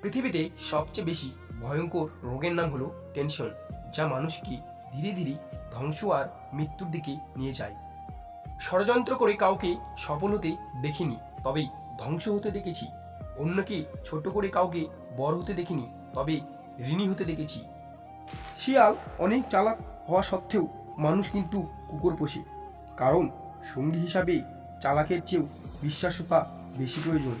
পৃথিবীতে সবচেয়ে বেশি ভয়ঙ্কর রোগের নাম হলো টেনশন, যা মানুষকে ধীরে ধীরে ধ্বংস আর মৃত্যুর দিকে নিয়ে যায়। ষড়যন্ত্র করে কাউকে সফল হতে দেখিনি, তবে ধ্বংস হতে দেখেছি। অন্যকে ছোট করে কাউকে বড় হতে দেখিনি, তবে ঋণী হতে দেখেছি। শিয়াল অনেক চালাক হওয়া সত্ত্বেও মানুষ কিন্তু কুকুর পোষে, কারণ সঙ্গী হিসাবে চালাকের চেয়েও বিশ্বাসতা বেশি প্রয়োজন।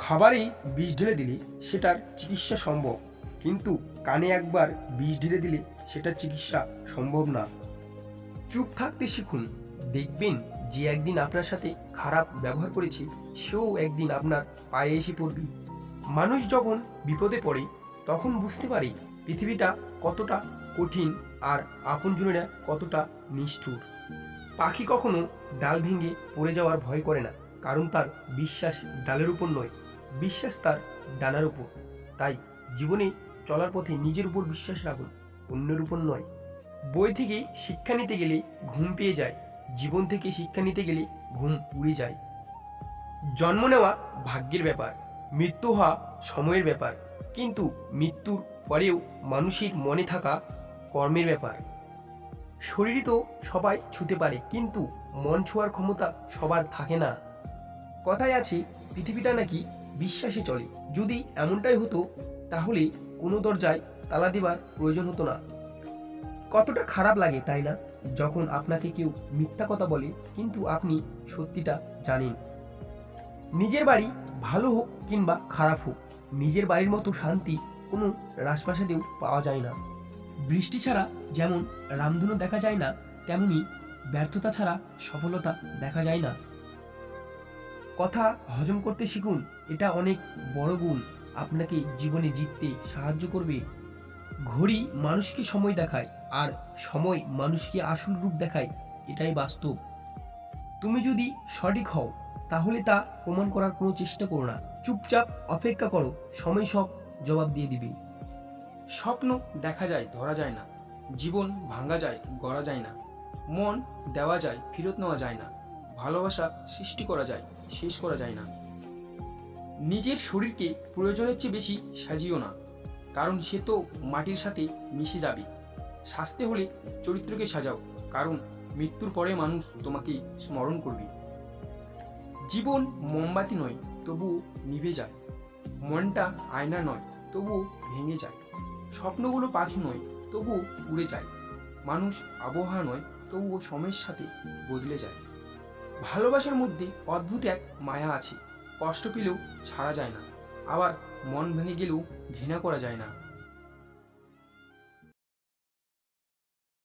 খাবারে বিষ ঢেলে দিলে সেটার চিকিৎসা সম্ভব, কিন্তু কানে একবার বিষ ঢেলে দিলে সেটার চিকিৎসা সম্ভব না। চুপ থাকতে শিখুন, দেখবেন যে একদিন আপনার সাথে খারাপ ব্যবহার করেছে সেও একদিন আপনার পায়ে এসে পড়বে। মানুষ যখন বিপদে পড়ে তখন বুঝতে পারে পৃথিবীটা কতটা কঠিন আর আপনজনেরা কতটা নিষ্ঠুর। পাখি কখনো ডাল ভেঙে পড়ে যাওয়ার ভয় করে না, কারণ তার বিশ্বাস ডালের উপর নয়, বিশ্বাস তার ডানার উপর। তাই জীবনে চলার পথে নিজের উপর বিশ্বাস রাখুন, অন্যের উপর নয়। বই থেকে শিক্ষা নিতে গেলে ঘুম পেয়ে যায়, জীবন থেকে শিক্ষা নিতে গেলে ঘুম উড়ে যায়। জন্ম নেওয়া ভাগ্যের ব্যাপার, মৃত্যু হওয়া সময়ের ব্যাপার, কিন্তু মৃত্যুর পরেও মানুষের মনে থাকা কর্মের ব্যাপার। শরীর তো সবাই ছুঁতে পারে, কিন্তু মন ছোঁয়ার ক্ষমতা সবার থাকে না। কথায় আছে পৃথিবীটা নাকি বিশ্বাসে চলে। যদি এমনটাই হতো তাহলে কোনো দরজায় তালা দেবার প্রয়োজন হতো না। কতটা খারাপ লাগে তাই না, যখন আপনাকে কেউ মিথ্যা কথা বলে কিন্তু আপনি সত্যিটা জানেন। নিজের বাড়ি ভালো হোক কিংবা খারাপ হোক, নিজের বাড়ির মতো শান্তি কোনো রাজপ্রাসাদেও পাওয়া যায় না। বৃষ্টি ছাড়া যেমন রামধনু দেখা যায় না, তেমনি ব্যর্থতা ছাড়া সফলতা দেখা যায় না। কথা হজম করতে শিখুন, এটা অনেক বড় গুণ, আপনাকে জীবনে জিততে সাহায্য করবে। ঘড়ি মানুষকে সময় দেখায়, আর সময় মানুষকে আসল রূপ দেখায়, এটাই বাস্তব। তুমি যদি সঠিক হও তাহলে তা প্রমাণ করার কোনো চেষ্টা করো না, চুপচাপ অপেক্ষা করো, সময় সব জবাব দিয়ে দিবে। স্বপ্ন দেখা যায়, ধরা যায় না। জীবন ভাঙা যায়, গড়া যায় না। মন দেওয়া যায়, ফেরত নেওয়া যায় না। ভালোবাসা সৃষ্টি করা যায়, শেষ করা যায় না। নিজের শরীরকে প্রয়োজনের চেয়ে বেশি সাজিও না, কারণ সে তো মাটির সাথে মিশে যাবে। সাজতে হলে চরিত্রকে সাজাও, কারণ মৃত্যুর পরে মানুষ তোমাকে স্মরণ করবে। জীবন মোমবাতি নয়, তবুও নিভে যায়। মনটা আয়না নয়, তবুও ভেঙে যায়। স্বপ্নগুলো পাখি নয়, তবুও উড়ে যায়। মানুষ আবহাওয়া নয়, তবুও সময়ের সাথে বদলে যায়। ভালোবাসার মধ্যে অদ্ভুত এক মায়া আছে, কষ্ট পেলেও ছাড়া যায় না, আবার মন ভেঙে গেলেও ঘৃণা করা যায় না।